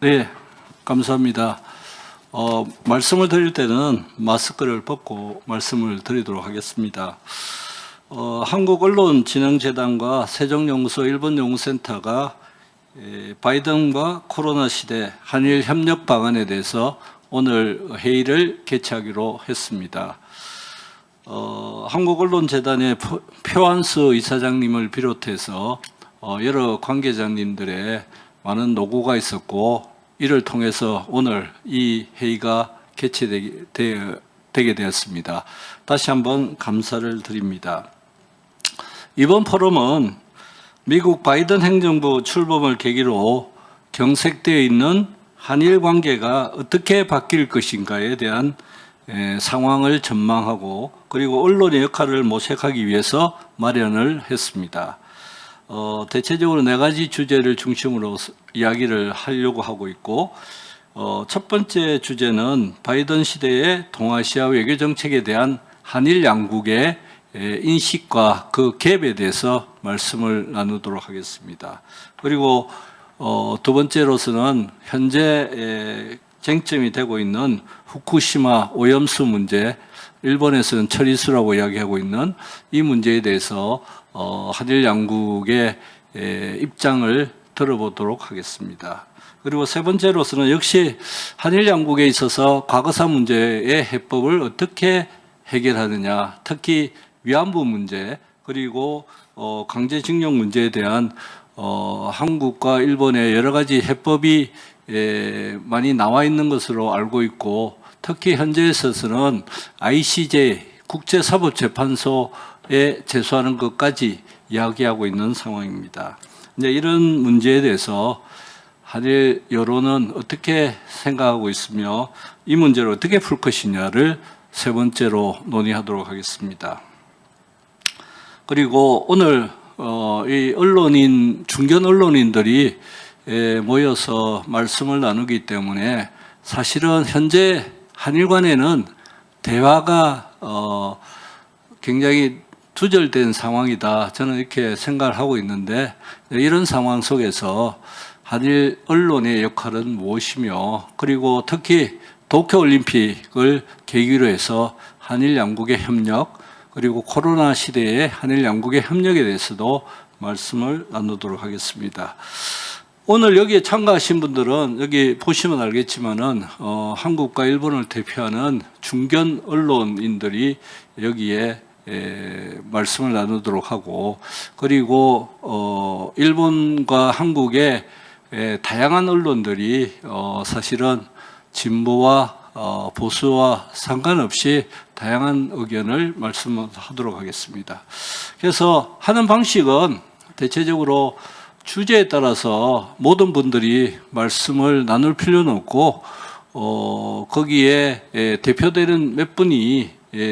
네, 감사합니다. 말씀을 드릴 때는 마스크를 벗고 말씀을 드리도록 하겠습니다. 한국언론진흥재단과 세종연구소 일본연구센터가 바이든과 코로나 시대 한일 협력 방안에 대해서 오늘 회의를 개최하기로 했습니다. 한국언론재단의 표한수 이사장님을 비롯해서 여러 관계자님들의 많은 노고가 있었고, 이를 통해서 오늘 이 회의가 개최되게 되었습니다. 다시 한번 감사를 드립니다. 이번 포럼은 미국 바이든 행정부 출범을 계기로 경색되어 있는 한일 관계가 어떻게 바뀔 것인가에 대한 상황을 전망하고, 그리고 언론의 역할을 모색하기 위해서 마련을 했습니다. 대체적으로 4가지 주제를 중심으로 이야기를 하려고 하고 있고, 첫 번째 주제는 바이든 시대의 동아시아 외교 정책에 대한 한일 양국의 인식과 그 갭에 대해서 말씀을 나누도록 하겠습니다. 그리고 두 번째로서는 현재 쟁점이 되고 있는 후쿠시마 오염수 문제, 일본에서는 처리수라고 이야기하고 있는 이 문제에 대해서 한일 양국의 입장을 들어보도록 하겠습니다. 그리고 세 번째로서는 역시 한일 양국에 있어서 과거사 문제의 해법을 어떻게 해결하느냐, 특히 위안부 문제, 그리고 강제징용 문제에 대한 한국과 일본의 여러 가지 해법이 많이 나와 있는 것으로 알고 있고, 특히 현재에 있어서는 ICJ 국제사법재판소에 제소하는 것까지 이야기하고 있는 상황입니다. 이제 이런 문제에 대해서 한일 여론은 어떻게 생각하고 있으며 이 문제를 어떻게 풀 것이냐를 세 번째로 논의하도록 하겠습니다. 그리고 오늘 이 중견 언론인들이 모여서 말씀을 나누기 때문에 사실은 현재 한일 간에는 대화가 굉장히 두절된 상황이다, 저는 이렇게 생각을 하고 있는데, 이런 상황 속에서 한일 언론의 역할은 무엇이며, 그리고 특히 도쿄올림픽을 계기로 해서 한일 양국의 협력, 그리고 코로나 시대의 한일 양국의 협력에 대해서도 말씀을 나누도록 하겠습니다. 오늘 여기에 참가하신 분들은 여기 보시면 알겠지만은 한국과 일본을 대표하는 중견 언론인들이 여기에 말씀을 나누도록 하고, 그리고 일본과 한국의 다양한 언론들이 사실은 진보와 보수와 상관없이 다양한 의견을 말씀하도록 하겠습니다. 그래서 하는 방식은 대체적으로 주제에 따라서 모든 분들이 말씀을 나눌 필요는 없고, 거기에 대표되는 몇 분이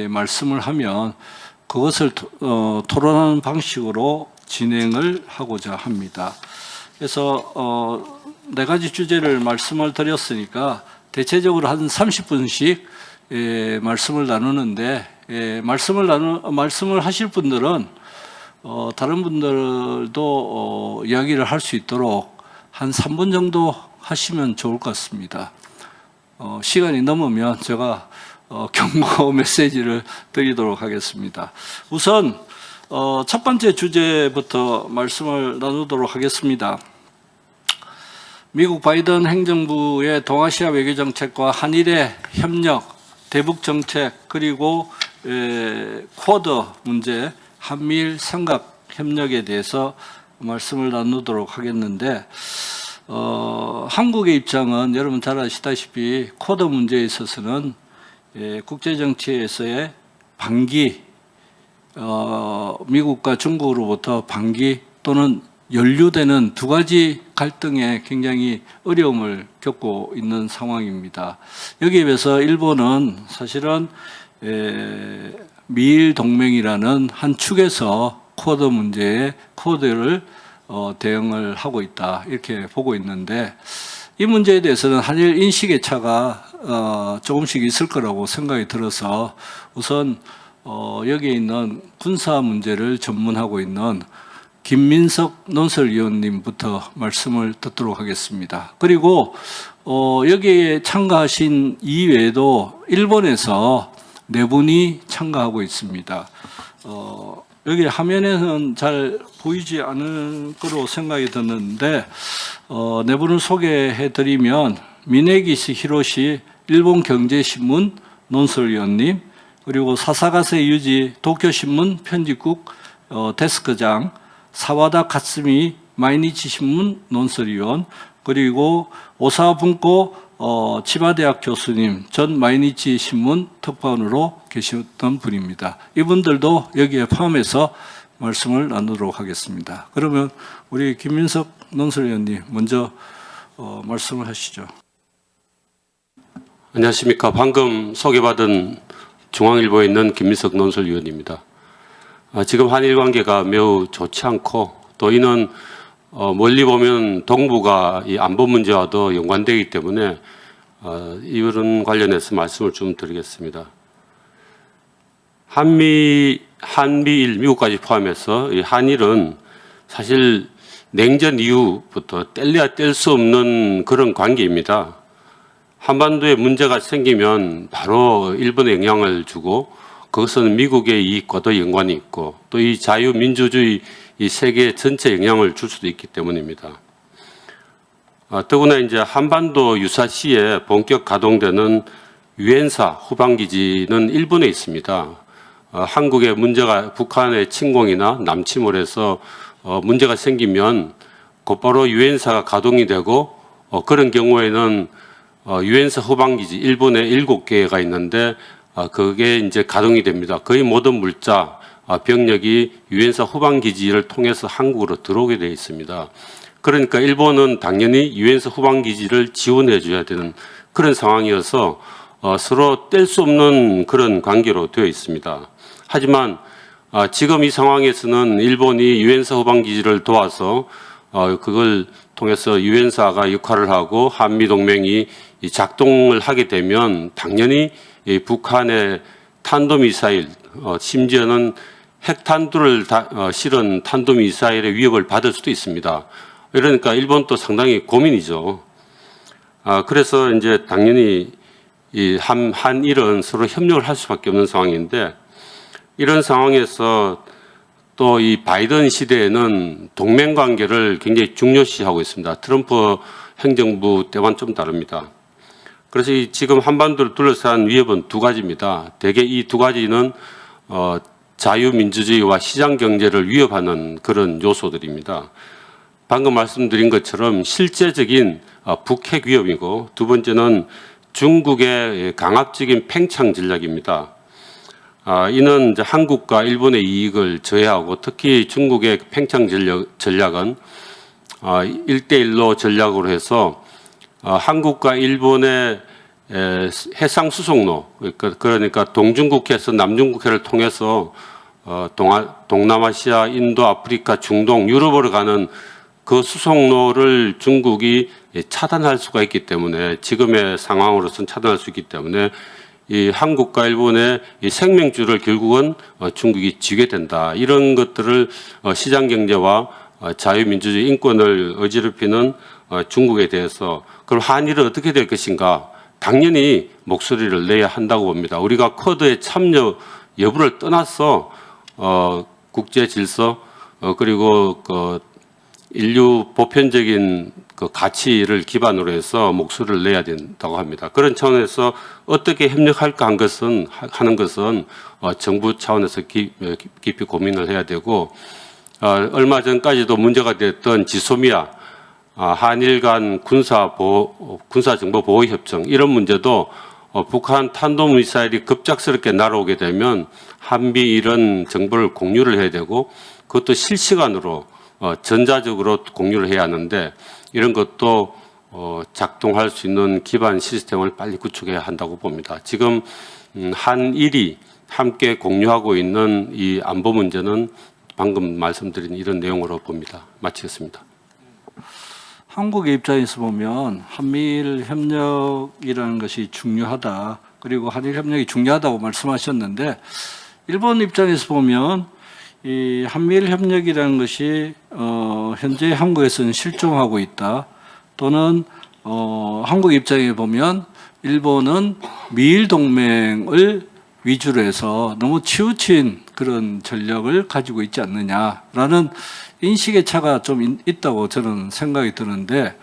말씀을 하면 그것을 토론하는 방식으로 진행을 하고자 합니다. 그래서 4가지 주제를 말씀을 드렸으니까 대체적으로 한 30분씩 말씀을 나누는데, 말씀을 하실 분들은 다른 분들도 이야기를 할 수 있도록 한 3분 정도 하시면 좋을 것 같습니다. 시간이 넘으면 제가 경고 메시지를 드리도록 하겠습니다. 우선 첫 번째 주제부터 말씀을 나누도록 하겠습니다. 미국 바이든 행정부의 동아시아 외교 정책과 한일의 협력, 대북 정책, 그리고 쿼드 문제, 한미일 삼각 협력에 대해서 말씀을 나누도록 하겠는데, 한국의 입장은 여러분 잘 아시다시피 쿼드 문제에 있어서는 국제정치에서의 반기, 미국과 중국으로부터 반기 또는 연루되는 2가지 갈등에 굉장히 어려움을 겪고 있는 상황입니다. 여기에 비해서 일본은 사실은 미일 동맹이라는 한 축에서 쿼드 문제에 쿼드를 대응을 하고 있다, 이렇게 보고 있는데, 이 문제에 대해서는 한일 인식의 차가 조금씩 있을 거라고 생각이 들어서 우선 여기에 있는 군사 문제를 전문하고 있는 김민석 논설위원님부터 말씀을 듣도록 하겠습니다. 그리고 여기에 참가하신 이외에도 일본에서 네 분이 참가하고 있습니다. 여기 화면에는 잘 보이지 않을 거로 생각이 드는데 네 분을 소개해드리면 미네기시 히로시 일본경제신문 논설위원님, 그리고 사사가세 유지 도쿄신문 편집국 데스크장, 사와다 카츠미 마이니치신문 논설위원, 그리고 오사분코 치바대학 교수님, 전 마이니치신문 특파원으로 계셨던 분입니다. 이분들도 여기에 포함해서 말씀을 나누도록 하겠습니다. 그러면 우리 김민석 논설위원님 먼저 말씀을 하시죠. 안녕하십니까. 방금 소개받은 중앙일보에 있는 김민석 논설위원입니다. 지금 한일 관계가 매우 좋지 않고 또 이는 멀리 보면 동북아 이 안보 문제와도 연관되기 때문에 이런 관련해서 말씀을 좀 드리겠습니다. 한미일, 미국까지 포함해서 이 한일은 사실 냉전 이후부터 뗄래야 뗄 수 없는 그런 관계입니다. 한반도에 문제가 생기면 바로 일본에 영향을 주고 그것은 미국의 이익과도 연관이 있고 또 이 자유민주주의 이 세계 전체 영향을 줄 수도 있기 때문입니다. 더구나 이제 한반도 유사시에 본격 가동되는 유엔사 후방기지는 일본에 있습니다. 한국의 문제가 북한의 침공이나 남침을 해서 문제가 생기면 곧바로 유엔사가 가동이 되고 그런 경우에는 유엔사 후방기지 일본에 7개가 있는데 그게 이제 가동이 됩니다. 거의 모든 물자, 병력이 유엔사 후방기지를 통해서 한국으로 들어오게 되어 있습니다. 그러니까 일본은 당연히 유엔사 후방기지를 지원해 줘야 되는 그런 상황이어서 서로 뗄 수 없는 그런 관계로 되어 있습니다. 하지만 지금 이 상황에서는 일본이 유엔사 후방기지를 도와서 그걸 통해서 유엔사가 역할을 하고 한미동맹이 작동을 하게 되면 당연히 북한의 탄도미사일, 심지어는 핵탄두를 실은 탄도미사일의 위협을 받을 수도 있습니다. 이러니까 일본도 상당히 고민이죠. 그래서 이제 당연히 이 한일은 서로 협력을 할 수밖에 없는 상황인데 이런 상황에서 또 이 바이든 시대에는 동맹 관계를 굉장히 중요시하고 있습니다. 트럼프 행정부 때와는 좀 다릅니다. 그래서 지금 한반도를 둘러싼 위협은 두 가지입니다. 대개 이 두 가지는 자유민주주의와 시장경제를 위협하는 그런 요소들입니다. 방금 말씀드린 것처럼 실제적인 북핵 위협이고 두 번째는 중국의 강압적인 팽창 전략입니다. 이는 이제 한국과 일본의 이익을 저해하고 특히 중국의 팽창 전략은 1대1로 전략으로 해서 한국과 일본의 해상 수송로 그러니까 동중국해에서 남중국해를 통해서 동남아시아, 인도, 아프리카, 중동, 유럽으로 가는 그 수송로를 중국이 차단할 수가 있기 때문에 지금의 상황으로서는 차단할 수 있기 때문에 이 한국과 일본의 이 생명줄을 결국은 중국이 쥐게 된다. 이런 것들을 시장 경제와 자유민주주의 인권을 어지럽히는 중국에 대해서 그럼 한일은 어떻게 될 것인가? 당연히 목소리를 내야 한다고 봅니다. 우리가 쿼드에 참여 여부를 떠나서 국제 질서 그리고 그 인류 보편적인 그 가치를 기반으로 해서 목소리를 내야 된다고 합니다. 그런 차원에서 어떻게 협력할까 하는 것은 정부 차원에서 깊이 고민을 해야 되고 얼마 전까지도 문제가 됐던 지소미아 한일 간 군사정보보호협정 이런 문제도 북한 탄도미사일이 급작스럽게 날아오게 되면 한미 이런 정보를 공유를 해야 되고 그것도 실시간으로 전자적으로 공유를 해야 하는데 이런 것도 작동할 수 있는 기반 시스템을 빨리 구축해야 한다고 봅니다. 지금 한일이 함께 공유하고 있는 이 안보 문제는 방금 말씀드린 이런 내용으로 봅니다. 마치겠습니다. 한국의 입장에서 보면 한미일 협력이라는 것이 중요하다. 그리고 한일 협력이 중요하다고 말씀하셨는데 일본 입장에서 보면 이 한미일 협력이라는 것이 현재 한국에서는 실종하고 있다. 또는 한국 입장에 보면 일본은 미일 동맹을 위주로 해서 너무 치우친 그런 전략을 가지고 있지 않느냐라는 인식의 차가 좀 있다고 저는 생각이 드는데,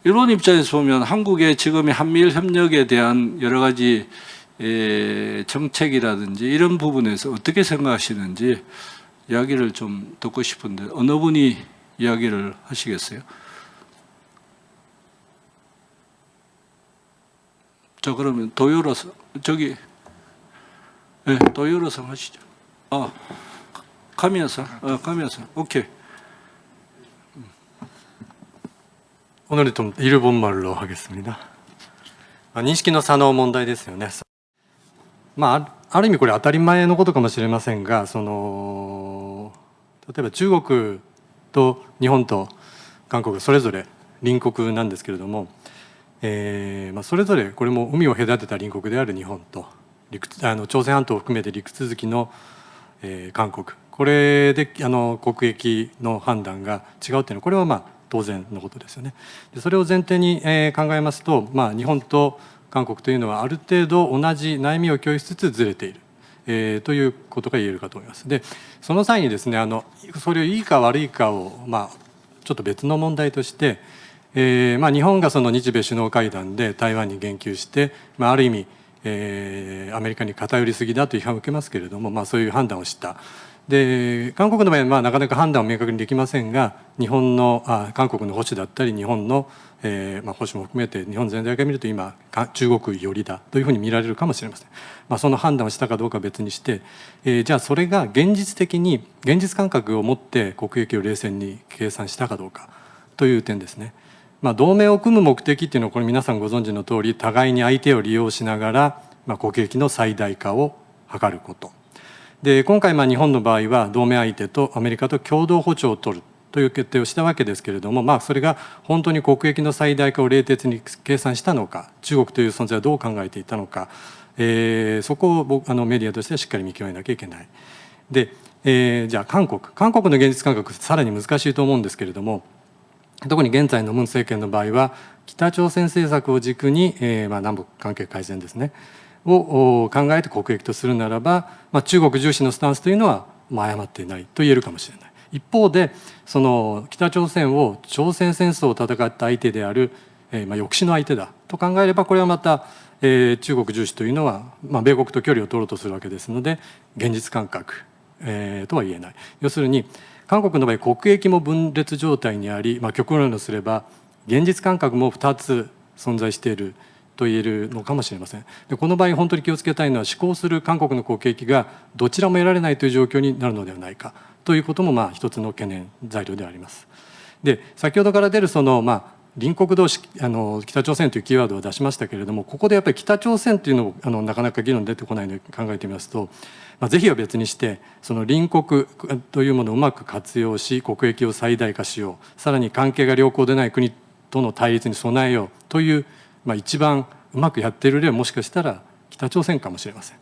일본 입장에서 보면 한국의 지금의 한미일 협력에 대한 여러 가지 정책이라든지 이런 부분에서 어떻게 생각하시는지 이야기를 좀 듣고 싶은데, 어느 분이 이야기를 하시겠어요? 저 그러면 도요로서 저기 도요로서 하시죠. 가미야사, 오케이. 오늘은 좀 일본말로 하겠습니다. 認識の差の問題ですよね。ある意味これ当たり前のことかもしれませんが、例えば中国と日本と韓国それぞれ隣国なんですけれども、それぞれこれも海を隔てた隣国である日本と朝鮮半島を含めて陸続きの、韓国、これで国益の判断が違うというのはこれは当然のことですよね。でそれを前提に、考えますと、日本と韓国というのはある程度同じ悩みを共有しつつずれている、ということが言えるかと思います。でその際にですね、それをいいか悪いかを、ちょっと別の問題として、日本がその日米首脳会談で台湾に言及して、ある意味、アメリカに偏りすぎだという批判を受けますけれども、そういう判断をした。で韓国の場合はなかなか判断を明確にできませんが、韓国の保守だったり日本の、保守も含めて日本全体から見ると今中国寄りだというふうに見られるかもしれません。その判断をしたかどうかは別にして、じゃあそれが現実的に現実感覚を持って国益を冷静に計算したかどうかという点ですね。同盟を組む目的っていうのはこれ皆さんご存知の通り、互いに相手を利用しながら、国益の最大化を図ることで、今回日本の場合は同盟相手とアメリカと共同歩調を取るという決定をしたわけですけれども、それが本当に国益の最大化を冷徹に計算したのか、中国という存在はどう考えていたのか、そこをメディアとしてはしっかり見極めなきゃいけない。で、じゃあ韓国の現実感覚さらに難しいと思うんですけれども、特に現在のムン政権の場合は北朝鮮政策を軸に、南北関係改善ですねを考えて国益とするならば、中国重視のスタンスというのは誤っていないと言えるかもしれない。一方でその北朝鮮を朝鮮戦争を戦った相手である、抑止の相手だと考えれば、これはまた、中国重視というのは、米国と距離を取ろうとするわけですので、現実感覚、とは言えない。要するに韓国の場合国益も分裂状態にあり、極論とすれば現実感覚も2つ存在していると言えるのかもしれません。でこの場合本当に気をつけたいのは、施行する韓国の国益がどちらも得られないという状況になるのではないかということも一つの懸念材料であります。で先ほどから出るその、隣国同士北朝鮮というキーワードを出しましたけれども、ここでやっぱり北朝鮮というのをなかなか議論出てこないので考えてみますと、是非は別にしてその隣国というものをうまく活用し国益を最大化しよう、さらに関係が良好でない国との対立に備えようという、一番うまくやっている例はもしかしたら北朝鮮かもしれません。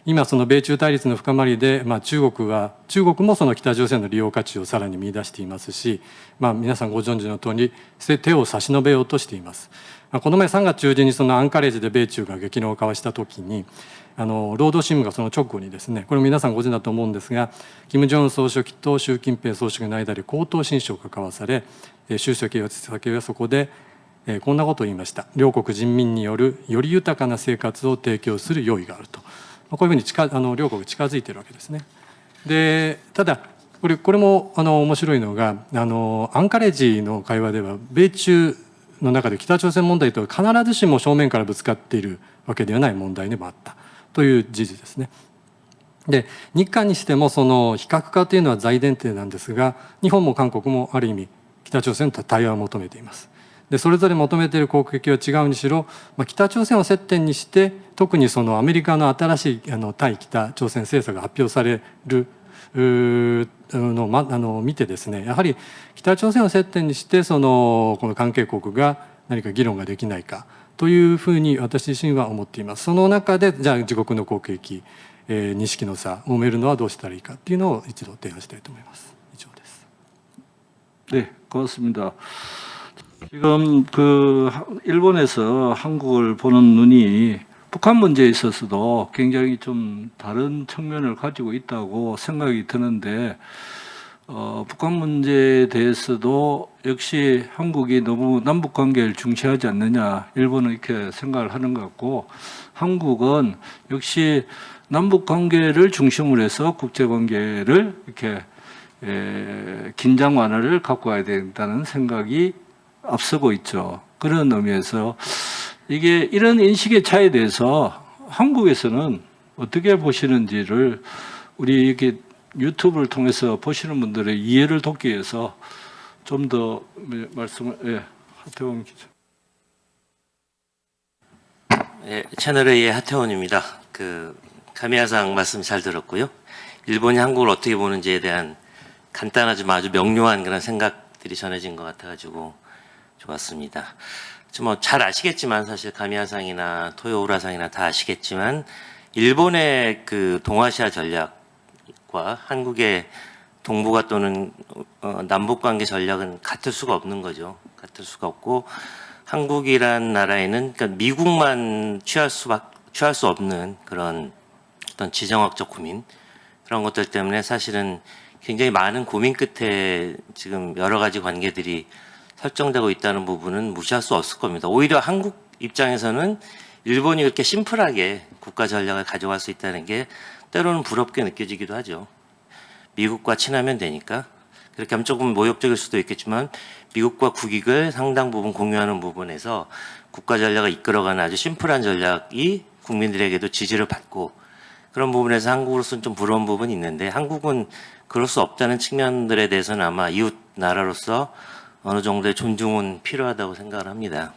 今その米中対立の深まりで、中国もその北朝鮮の利用価値をさらに見出していますし、皆さんご存知の通り手を差し伸べようとしています。この前3月中旬にそのアンカレッジで米中が激論を交わした時に、労働新聞がその直後にですね、これ皆さんご存知だと思うんですが、金正恩総書記と習近平総書記の間で口頭親書が交わされ、習主席はそこでこんなことを言いました。両国人民によるより豊かな生活を提供する用意があると。こういうふうに両国近づいているわけですね。でただこれも面白いのが、アンカレッジの会話では米中の中で北朝鮮問題とは必ずしも正面からぶつかっているわけではない問題でもあったという事実ですね。で日韓にしてもその非核化というのは大前提なんですが、日本も韓国もある意味北朝鮮と対話を求めています。でそれぞれ求めている国益は違うにしろ、北朝鮮を接点にして、特にそのアメリカの新しい対北朝鮮政策が発表されるのを見てですね、やはり北朝鮮を接点にしてこの関係国が何か議論ができないかというふうに私自身は思っています。その中でじゃあ自国の国益認識の差を埋めるのはどうしたらいいかっていうのを一度提案したいと思います。以上です。 네, 고맙습니다. 지금 일본에서 한국을 보는 눈이 북한 문제에 있어서도 굉장히 좀 다른 측면을 가지고 있다고 생각이 드는데, 북한 문제에 대해서도 역시 한국이 너무 남북 관계를 중시하지 않느냐, 일본은 이렇게 생각을 하는 것 같고, 한국은 역시 남북 관계를 중심으로 해서 국제 관계를 이렇게 긴장 완화를 갖고 와야 된다는 생각이 앞서고 있죠. 그런 의미에서 이게 이런 인식의 차이에 대해서 한국에서는 어떻게 보시는지를 우리 이렇게 유튜브를 통해서 보시는 분들의 이해를 돕기 위해서 좀 더 말씀을, 하태원 기자. 예, 채널A의 하태원입니다. 가미야상 말씀 잘 들었고요. 일본이 한국을 어떻게 보는지에 대한 간단하지만 아주 명료한 그런 생각들이 전해진 것 같아가지고 좋았습니다. 뭐 잘 아시겠지만 사실 가미야상이나 토요우라상이나 다 아시겠지만 일본의 그 동아시아 전략과 한국의 동북아 또는 남북 관계 전략은 같을 수가 없는 거죠. 같을 수가 없고 한국이란 나라에는 그러니까 미국만 취할 수 없는 그런 어떤 지정학적 고민 그런 것들 때문에 사실은 굉장히 많은 고민 끝에 지금 여러 가지 관계들이 설정되고 있다는 부분은 무시할 수 없을 겁니다. 오히려 한국 입장에서는 일본이 그렇게 심플하게 국가 전략을 가져갈 수 있다는 게 때로는 부럽게 느껴지기도 하죠. 미국과 친하면 되니까. 그렇게 하면 조금 모욕적일 수도 있겠지만 미국과 국익을 상당 부분 공유하는 부분에서 국가 전략을 이끌어가는 아주 심플한 전략이 국민들에게도 지지를 받고 그런 부분에서 한국으로서는 좀 부러운 부분이 있는데 한국은 그럴 수 없다는 측면들에 대해서는 아마 이웃 나라로서 어느 정도의 존중은 필요하다고 생각을 합니다.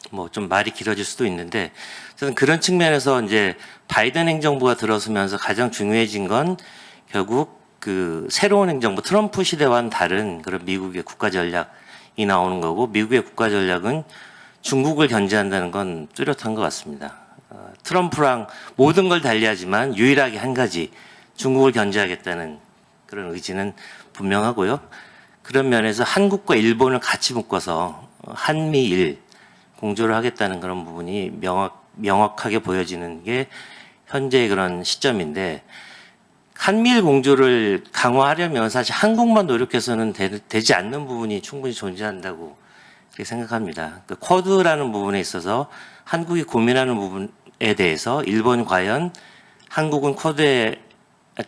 뭐 좀 말이 길어질 수도 있는데 저는 그런 측면에서 이제 바이든 행정부가 들어서면서 가장 중요해진 건 결국 그 새로운 행정부 트럼프 시대와는 다른 그런 미국의 국가 전략이 나오는 거고 미국의 국가 전략은 중국을 견제한다는 건 뚜렷한 것 같습니다. 트럼프랑 모든 걸 달리하지만 유일하게 한 가지 중국을 견제하겠다는 그런 의지는 분명하고요. 그런 면에서 한국과 일본을 같이 묶어서 한미일 공조를 하겠다는 그런 부분이 명확하게 보여지는 게 현재의 그런 시점인데 한미일 공조를 강화하려면 사실 한국만 노력해서는 되지 않는 부분이 충분히 존재한다고 그렇게 생각합니다. 그 쿼드라는 부분에 있어서 한국이 고민하는 부분에 대해서 일본이 과연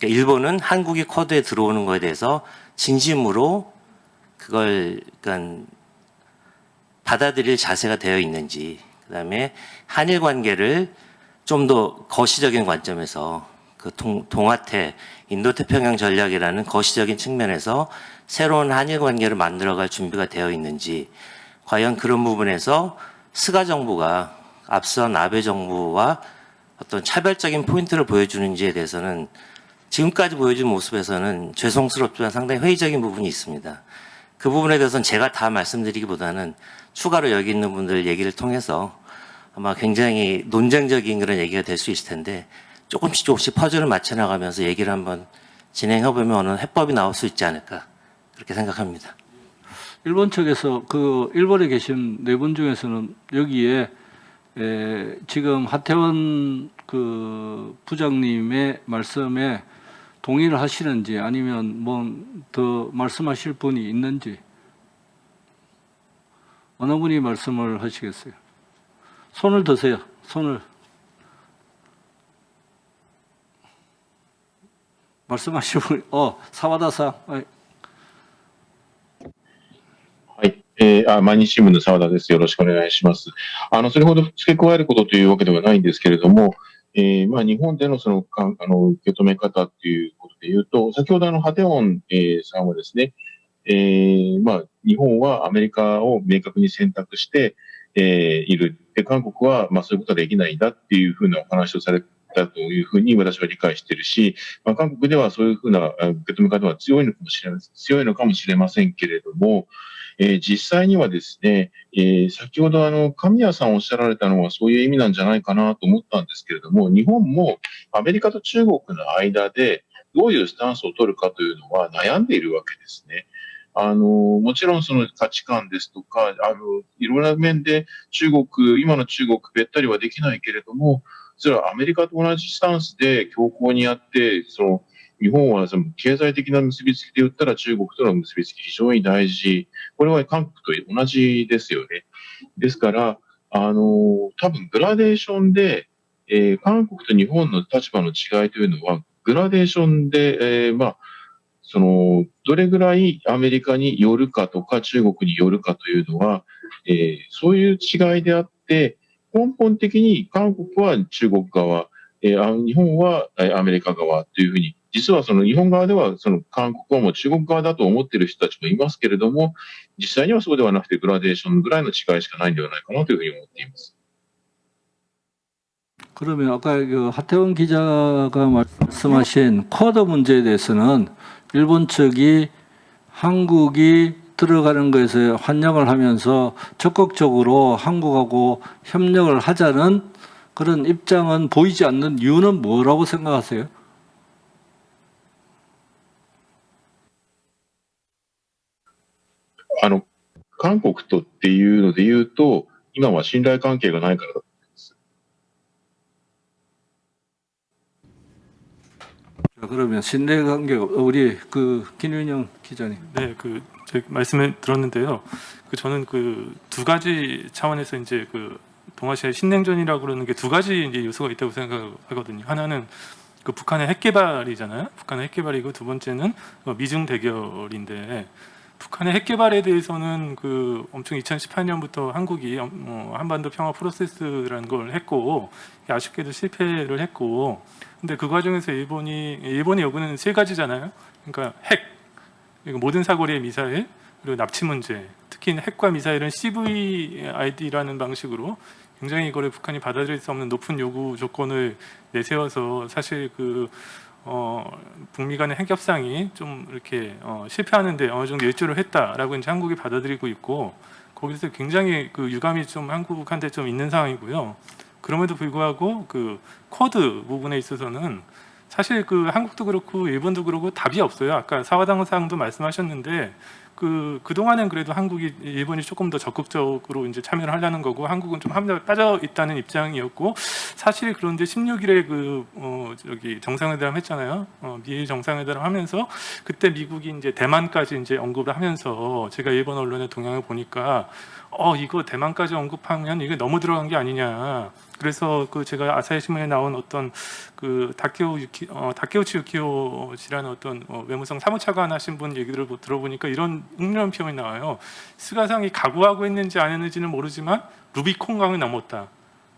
일본은 한국이 쿼드에 들어오는 것에 대해서 진심으로 그걸 그러니까 받아들일 자세가 되어 있는지, 그다음에 한일 관계를 좀 더 거시적인 관점에서 그 동아태 인도태평양 전략이라는 거시적인 측면에서 새로운 한일 관계를 만들어갈 준비가 되어 있는지, 과연 그런 부분에서 스가 정부가 앞선 아베 정부와 어떤 차별적인 포인트를 보여주는지에 대해서는 지금까지 보여준 모습에서는 죄송스럽지만 상당히 회의적인 부분이 있습니다. 그 부분에 대해서는 제가 다 말씀드리기보다는 추가로 여기 있는 분들 얘기를 통해서 아마 굉장히 논쟁적인 그런 얘기가 될 수 있을 텐데 조금씩 퍼즐을 맞춰 나가면서 얘기를 한번 진행해보면 어느 해법이 나올 수 있지 않을까 그렇게 생각합니다. 일본 측에서 일본에 계신 네 분 중에서는 여기에 지금 하태원 부장님의 말씀에 동의를 하시는지 아니면 뭐 더 말씀하실 분이 있는지 어느 분이 말씀을 하시겠어요? 손을 드세요. 손을. 말씀하실 분, 사와다さん. はい。毎日新聞の澤田です。よろしくお願いします。それほど付け加えることというわけではないんですけれども、日本での受け止め方っていうことで言うと、先ほどハテオン、さんはですね、日本はアメリカを明確に選択して、いる。で、韓国は、そういうことはできないんだっていうふうなお話をされたというふうに私は理解しているし、韓国ではそういうふうな受け止め方は強いのかもしれませんけれども、実際にはですね、先ほど神谷さんおっしゃられたのはそういう意味なんじゃないかなと思ったんですけれども、日本もアメリカと中国の間でどういうスタンスを取るかというのは悩んでいるわけですね。もちろんその価値観ですとか、いろんな面で今の中国べったりはできないけれども、それはアメリカと同じスタンスで強硬にやって、日本はその経済的な結びつきで言ったら中国との結びつき非常に大事。これは韓国と同じですよね。ですから、多分グラデーションで、韓国と日本の立場の違いというのは、グラデーションで、どれぐらいアメリカに寄るかとか中国に寄るかというのは、そういう違いであって、根本的に韓国は中国側、日本はアメリカ側というふうに、実はその日本側ではその韓国はもう中国側だと思っている人たちもいますけれども、実際にはそうではなくてグラデーションぐらいの違いしかないんではないかなというふうに思っています。 그러면 아까 그 하태원 기자가 말씀하신 쿼드 문제에 대해서는 일본 측이 한국이 들어가는 것에 환영을 하면서 적극적으로 한국하고 협력을 하자는 그런 입장은 보이지 않는 이유는 뭐라고 생각하세요? 韓国とっていうので言うと、今は信頼関係がないからだと思います。 자, 그러면 신뢰관계 우리 그 김윤영 기자님. 네, 제 말씀을 들었는데요. 저는 두 가지 차원에서 이제 동아시아 신냉전이라고 그러는 게 두 가지 이제 요소가 있다고 생각하거든요. 하나는 북한의 핵 개발이잖아요. 북한의 핵 개발이고 두 번째는 미중 대결인데 북한의 핵 개발에 대해서는 엄청 2018년부터 한국이 한반도 평화 프로세스라는 걸 했고 아쉽게도 실패를 했고 근데 그 과정에서 일본의 요구는 세 가지잖아요. 그러니까 핵, 그리고 모든 사거리의 미사일, 그리고 납치 문제. 특히 핵과 미사일은 CVID라는 방식으로 굉장히 이거를 북한이 받아들일 수 없는 높은 요구 조건을 내세워서 사실 북미 간의 핵 협상이 좀 이렇게 실패하는데 어느 정도 일조를 했다라고 이제 한국이 받아들이고 있고 거기서 굉장히 유감이 좀 한국한테 좀 있는 상황이고요. 그럼에도 불구하고 쿼드 부분에 있어서는 사실 한국도 그렇고 일본도 그렇고 답이 없어요. 아까 사화당상도 말씀하셨는데 그동안은 그래도 한국이 일본이 조금 더 적극적으로 이제 참여를 하려는 거고 한국은 좀 함정에 빠져 있다는 입장이었고 사실 그런데 16일에 저기 정상회담 했잖아요. 미일 정상회담 하면서 그때 미국이 이제 대만까지 이제 언급을 하면서 제가 일본 언론의 동향을 보니까 이거 대만까지 언급하면 이게 너무 들어간 게 아니냐. 그래서 제가 아사히 신문에 나온 어떤 다케우치 유키오 씨라는 어떤 외무성 사무차관 하신 분 얘기를 들어보니까 이런 표현이 나와요. 스가상이 각오하고 했는지 안 했는지는 모르지만 루비콘강을 넘었다.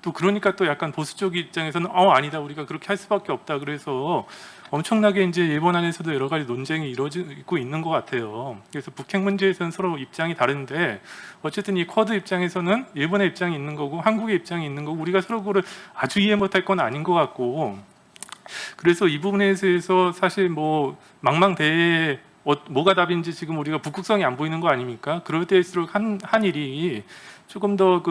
또 그러니까 또 약간 보수 쪽 입장에서는 아니다 우리가 그렇게 할 수밖에 없다. 그래서 엄청나게 이제 일본 안에서도 여러 가지 논쟁이 이루어지고 있는 것 같아요. 그래서 북핵 문제에서는 서로 입장이 다른데 어쨌든 이 쿼드 입장에서는 일본의 입장이 있는 거고 한국의 입장이 있는 거고 우리가 서로 그걸 아주 이해 못할 건 아닌 것 같고 그래서 이 부분에 대해서 사실 망망대해에 뭐가 답인지 지금 우리가 북극성이 안 보이는 거 아닙니까? 그럴 때일수록 한 일이 조금 더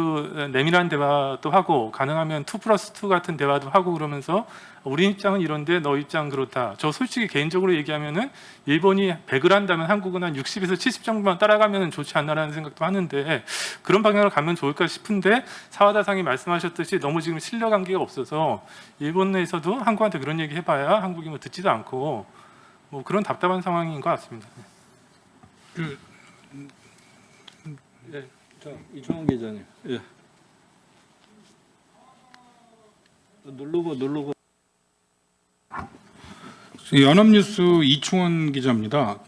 내밀한 대화도 하고 가능하면 2+2 같은 대화도 하고 그러면서 우리 입장은 이런데 너 입장은 그렇다. 저 솔직히 개인적으로 얘기하면은 일본이 100을 한다면 한국은 한 60에서 70 정도만 따라가면 좋지 않나라는 생각도 하는데 그런 방향으로 가면 좋을까 싶은데 사와다상이 말씀하셨듯이 너무 지금 신뢰 관계가 없어서 일본 내에서도 한국한테 그런 얘기 해봐야 한국이 듣지도 않고 그런 답답한 상황인 것 같습니다. 네, 자 이종훈 기자님. 예. 누르고. 연합뉴스 이충원 기자입니다.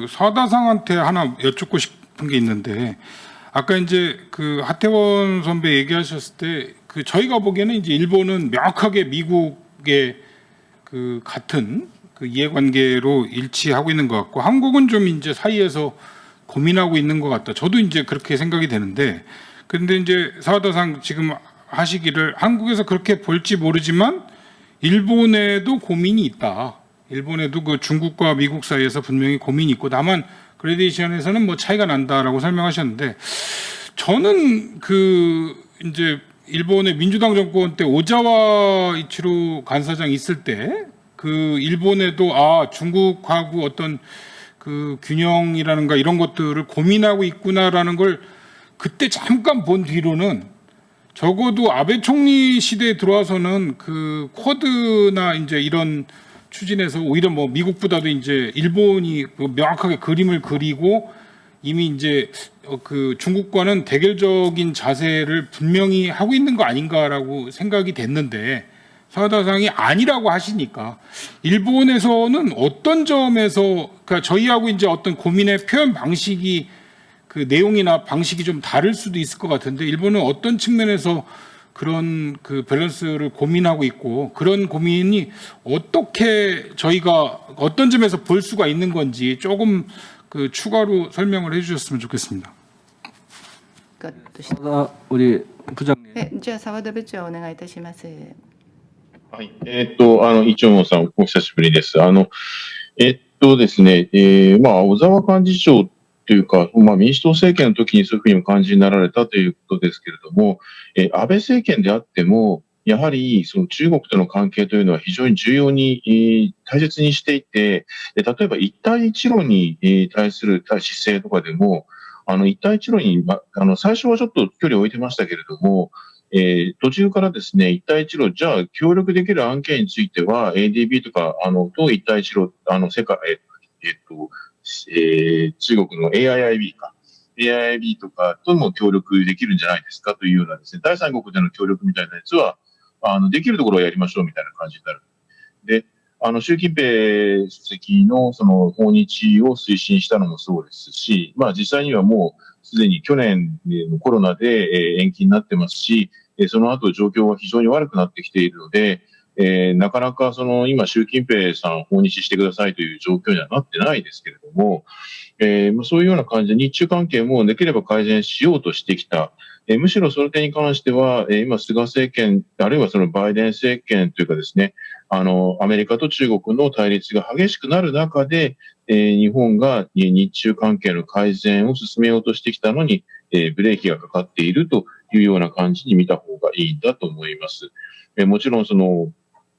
서다상한테 하나 여쭙고 싶은 게 있는데 아까 이제 하태원 선배 얘기하셨을 때 저희가 보기에는 이제 일본은 명확하게 미국의 같은 이해관계로 일치하고 있는 것 같고 한국은 좀 이제 사이에서 고민하고 있는 것 같다. 저도 이제 그렇게 생각이 되는데 근데 이제 사와다상 지금 하시기를 한국에서 그렇게 볼지 모르지만 일본에도 고민이 있다. 일본에도 중국과 미국 사이에서 분명히 고민이 있고 다만 그레데이션에서는 뭐 차이가 난다라고 설명하셨는데 저는 이제 일본의 민주당 정권 때 오자와 이치로 간사장 있을 때 일본에도 중국하고 어떤 균형이라는가 이런 것들을 고민하고 있구나라는 걸 그때 잠깐 본 뒤로는 적어도 아베 총리 시대에 들어와서는 쿼드나 이제 이런 추진에서 오히려 뭐 미국보다도 이제 일본이 명확하게 그림을 그리고 이미 이제 중국과는 대결적인 자세를 분명히 하고 있는 거 아닌가라고 생각이 됐는데 사다상이 아니라고 하시니까 일본에서는 어떤 점에서 그러니까 저희하고 이제 어떤 고민의 표현 방식이 내용이나 방식이 좀 다를 수도 있을 것 같은데 일본은 어떤 측면에서 그런 밸런스를 고민하고 있고 그런 고민이 어떻게 저희가 어떤 점에서 볼 수가 있는 건지 조금 추가로 설명을 해주셨으면 좋겠습니다. 우리 부장님. じゃあ澤田部長お願いいたします。はい。一応さん、お久しぶりです。ですね、小沢幹事長というか、民主党政権の時にそういうふうにお感じになられたということですけれども、安倍政権であっても、やはりその中国との関係というのは非常に重要に、大切にしていて、例えば一帯一路に、対する姿勢とかでも、一帯一路に、最初はちょっと距離を置いてましたけれども、途中からですね、一帯一路、じゃあ協力できる案件については、ADB とか、当一帯一路、世界、中国の AIIB か。AIIB とかとも協力できるんじゃないですかというようなですね、第三国での協力みたいなやつは、できるところをやりましょうみたいな感じになる。で、習近平主席のその訪日を推進したのもそうですし、実際にはもうすでに去年のコロナで延期になってますし、その後状況は非常に悪くなってきているので、なかなか今習近平さん訪日してくださいという状況にはなってないですけれども、そういうような感じで日中関係もできれば改善しようとしてきた。むしろその点に関しては、今菅政権、あるいはそのバイデン政権というかですね、アメリカと中国の対立が激しくなる中で、日本が日中関係の改善を進めようとしてきたのに、ブレーキがかかっているというような感じに見た方がいいんだと思います。もちろん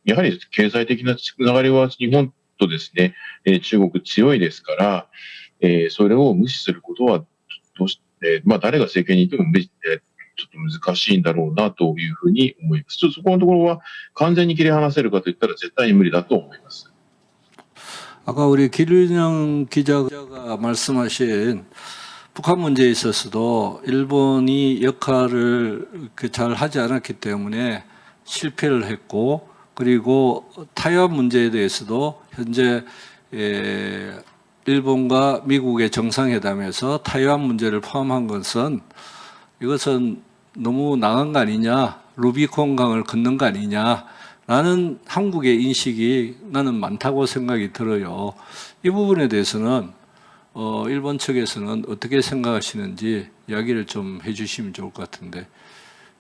やはり経済的なつながりは日本とですね、中国強いですから、それを無視することは誰が政権にいてもちょっと難しいんだろうなというふうに思います。そこのところは完全に切り離せるかといったら絶対に無理だと思います。 아까 우리 길은영 기자가 말씀하신 북한 문제에 있어서도 일본이 역할을 잘 하지 않았기 때문에 실패를 했고, 그리고 타이완 문제에 대해서도 현재 일본과 미국의 정상회담에서 타이완 문제를 포함한 것은 이것은 너무 나간 거 아니냐, 루비콘강을 건넌 거 아니냐라는 한국의 인식이 나는 많다고 생각이 들어요. 이 부분에 대해서는 일본 측에서는 어떻게 생각하시는지 이야기를 좀 해주시면 좋을 것 같은데,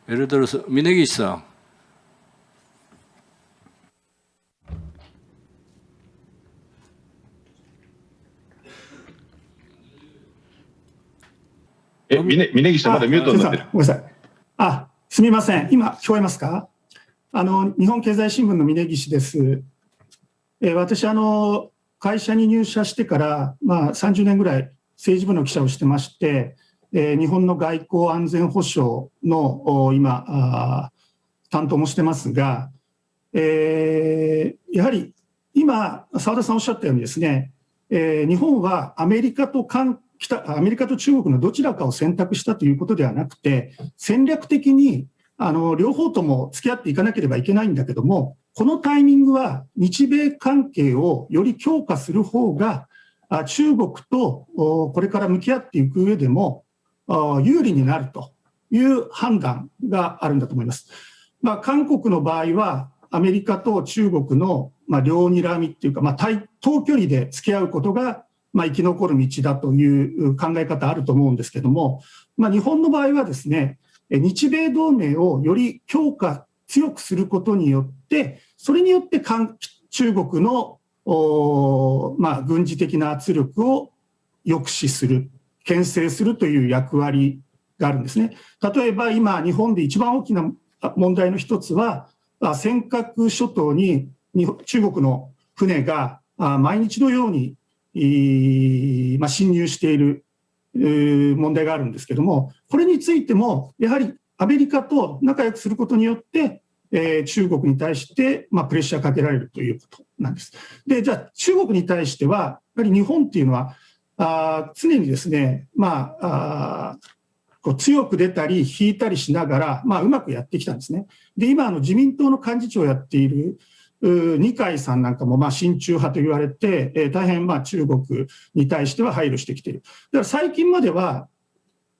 예를 들어서 미네기さん.峯岸さんまだミュートになってる。ごめんなさい。すみません。今、聞こえますか？日本経済新聞の峯岸です。私、会社に入社してから、30年ぐらい政治部の記者をしてまして、日本の外交安全保障の今、担当もしてますが、やはり今、澤田さんおっしゃったようにですね、日本はアメリカと中国のどちらかを選択したということではなくて、戦略的に両方とも付き合っていかなければいけないんだけども、このタイミングは日米関係をより強化する方が中国とこれから向き合っていく上でも有利になるという判断があるんだと思います。韓国の場合はアメリカと中国の両睨みっていうか、遠距離で付き合うことが生き残る道だという考え方あると思うんですけども、日本の場合はですね、日米同盟をより強くすることによって、それによって中国の軍事的な圧力を抑止する、牽制するという役割があるんですね。例えば今、日本で一番大きな問題の一つは、尖閣諸島に中国の船が毎日のように侵入している問題があるんですけども、これについても、やはりアメリカと仲良くすることによって、中国に対して、プレッシャーかけられるということなんです。で、じゃあ中国に対しては、やはり日本っていうのは、常にですね、こう強く出たり引いたりしながら、うまくやってきたんですね。で、今、自民党の幹事長をやっている二階さんなんかも、親中派と言われて、大変、中国に対しては配慮してきている。だから最近までは、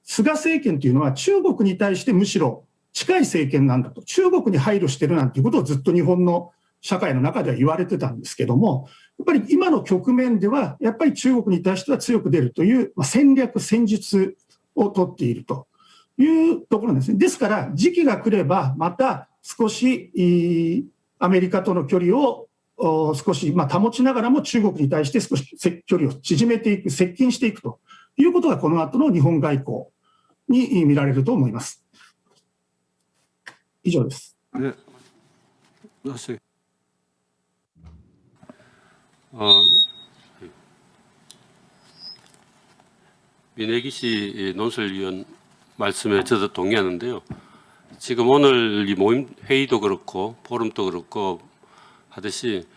菅政権というのは中国に対してむしろ近い政権なんだと、中国に配慮しているなんていうことをずっと日本の社会の中では言われてたんですけども、やっぱり今の局面では、やっぱり中国に対しては強く出るという、戦略、戦術を取っているというところなんですね。ですから、時期が来れば、また少しアメリカとの距離を少し保ちながらも中国に対して少し距離を縮めていく、接近していくということが、この後の日本外交に見られると思います。以上です。네. 하세요. 민혜기 씨 논설위원 말씀에 저도 동의하는데요. 지금 오늘 이 모임 회의도 그렇고 포럼도 그렇고 하듯이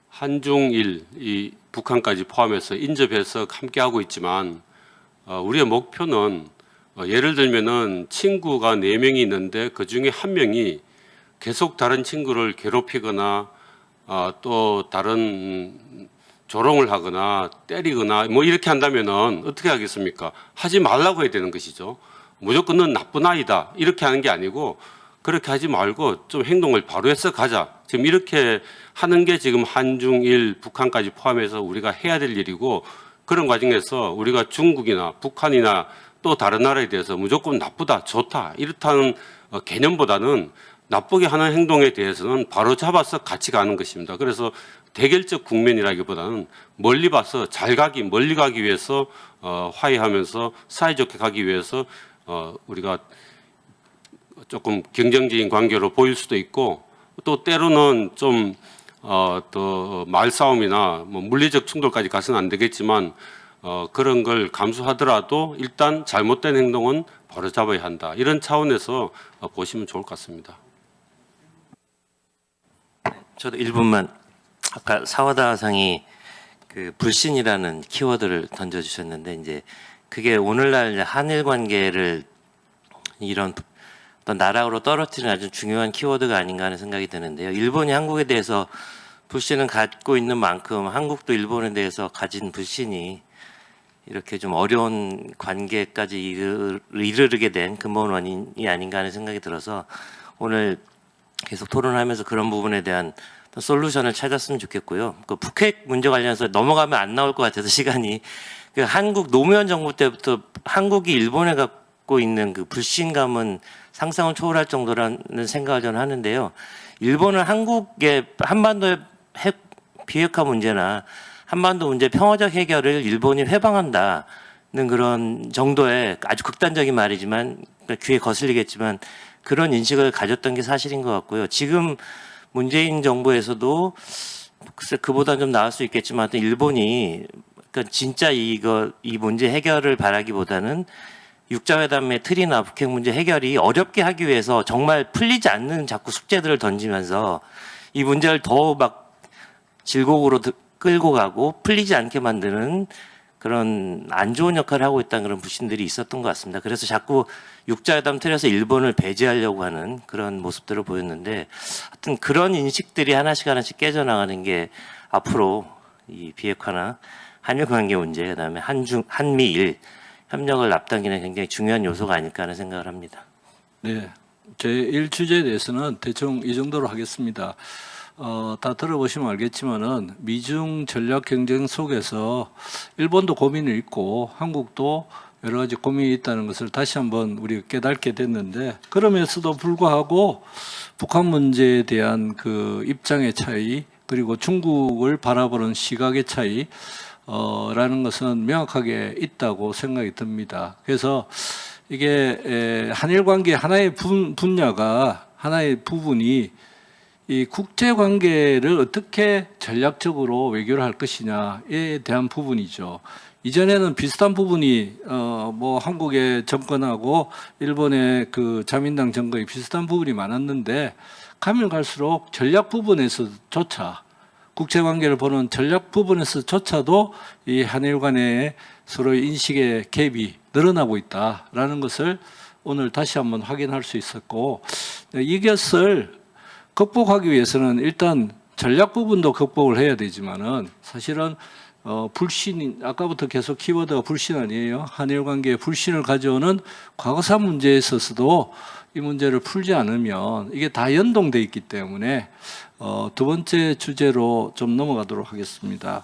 한중일 이 북한까지 포함해서 인접해서 함께하고 있지만 우리의 목표는 예를 들면은 친구가 4명이 있는데 그 중에 1명이 계속 다른 친구를 괴롭히거나 또 다른 조롱을 하거나 때리거나 뭐 이렇게 한다면은 어떻게 하겠습니까? 하지 말라고 해야 되는 것이죠. 무조건 넌 나쁜 아이다 이렇게 하는 게 아니고 그렇게 하지 말고 좀 행동을 바로 해서 가자. 지금 이렇게 하는 게 지금 한중일 북한까지 포함해서 우리가 해야 될 일이고 그런 과정에서 우리가 중국이나 북한이나 또 다른 나라에 대해서 무조건 나쁘다, 좋다 이렇다는 개념보다는 나쁘게 하는 행동에 대해서는 바로 잡아서 같이 가는 것입니다. 그래서 대결적 국면이라기보다는 멀리 봐서 잘 가기, 멀리 가기 위해서 화해하면서 사이좋게 가기 위해서 우리가 조금 경쟁적인 관계로 보일 수도 있고 또 때로는 좀 또 말싸움이나 뭐 물리적 충돌까지 가서는 안 되겠지만 그런 걸 감수하더라도 일단 잘못된 행동은 바로 잡아야 한다. 이런 차원에서 보시면 좋을 것 같습니다. 저도 1분만 아까 사와다 상이 그 불신이라는 키워드를 던져주셨는데 이제 그게 오늘날 한일 관계를 이런 어떤 나락으로 떨어뜨리는 아주 중요한 키워드가 아닌가 하는 생각이 드는데요. 일본이 한국에 대해서 불신을 갖고 있는 만큼 한국도 일본에 대해서 가진 불신이 이렇게 좀 어려운 관계까지 이르게 된 근본 원인이 아닌가 하는 생각이 들어서 오늘 계속 토론하면서 그런 부분에 대한 솔루션을 찾았으면 좋겠고요. 그 북핵 문제 관련해서 넘어가면 안 나올 것 같아서 시간이 그 한국 노무현 정부 때부터 한국이 일본에 갖고 있는 그 불신감은 상상을 초월할 정도라는 생각을 저는 하는데요. 일본은 한국의 한반도의 핵 비핵화 문제나 한반도 문제 평화적 해결을 일본이 회방한다는 그런 정도의 아주 극단적인 말이지만 귀에 거슬리겠지만 그런 인식을 가졌던 게 사실인 것 같고요. 지금 문재인 정부에서도 글쎄 그보다 좀 나을 수 있겠지만 하여튼 일본이 그러니까 진짜 이 문제 해결을 바라기보다는 육자회담의 틀이나 북핵 문제 해결이 어렵게 하기 위해서 정말 풀리지 않는 자꾸 숙제들을 던지면서 이 문제를 더 막 질곡으로 끌고 가고 풀리지 않게 만드는 그런 안 좋은 역할을 하고 있다는 그런 불신들이 있었던 것 같습니다. 그래서 자꾸 육자회담 틀에서 일본을 배제하려고 하는 그런 모습들을 보였는데 하여튼 그런 인식들이 하나씩 깨져나가는 게 앞으로 이 비핵화나 한일 관계 문제 그다음에 한미일 협력을 앞당기는 굉장히 중요한 요소가 아닐까 하는 생각을 합니다. 네, 제 1주제에 대해서는 대충 이 정도로 하겠습니다. 다 들어보시면 알겠지만은 미중 전략 경쟁 속에서 일본도 고민이 있고 한국도 여러 가지 고민이 있다는 것을 다시 한번 우리가 깨닫게 됐는데 그럼에도 불구하고 북한 문제에 대한 그 입장의 차이 그리고 중국을 바라보는 시각의 차이 라는 것은 명확하게 있다고 생각이 듭니다. 그래서 이게 한일 관계 하나의 분야가 하나의 부분이 이 국제 관계를 어떻게 전략적으로 외교를 할 것이냐에 대한 부분이죠. 이전에는 비슷한 부분이 뭐 한국의 정권하고 일본의 그 자민당 정권이 비슷한 부분이 많았는데 가면 갈수록 전략 부분에서조차 국제 관계를 보는 전략 부분에서조차도 이 한일 간의 서로의 인식의 갭이 늘어나고 있다라는 것을 오늘 다시 한번 확인할 수 있었고, 이것을 극복하기 위해서는 일단 전략 부분도 극복을 해야 되지만은 사실은 불신, 아까부터 계속 키워드가 불신 아니에요. 한일 관계에 불신을 가져오는 과거사 문제에 있어서도 이 문제를 풀지 않으면 이게 다 연동돼 있기 때문에 두 번째 주제로 좀 넘어가도록 하겠습니다.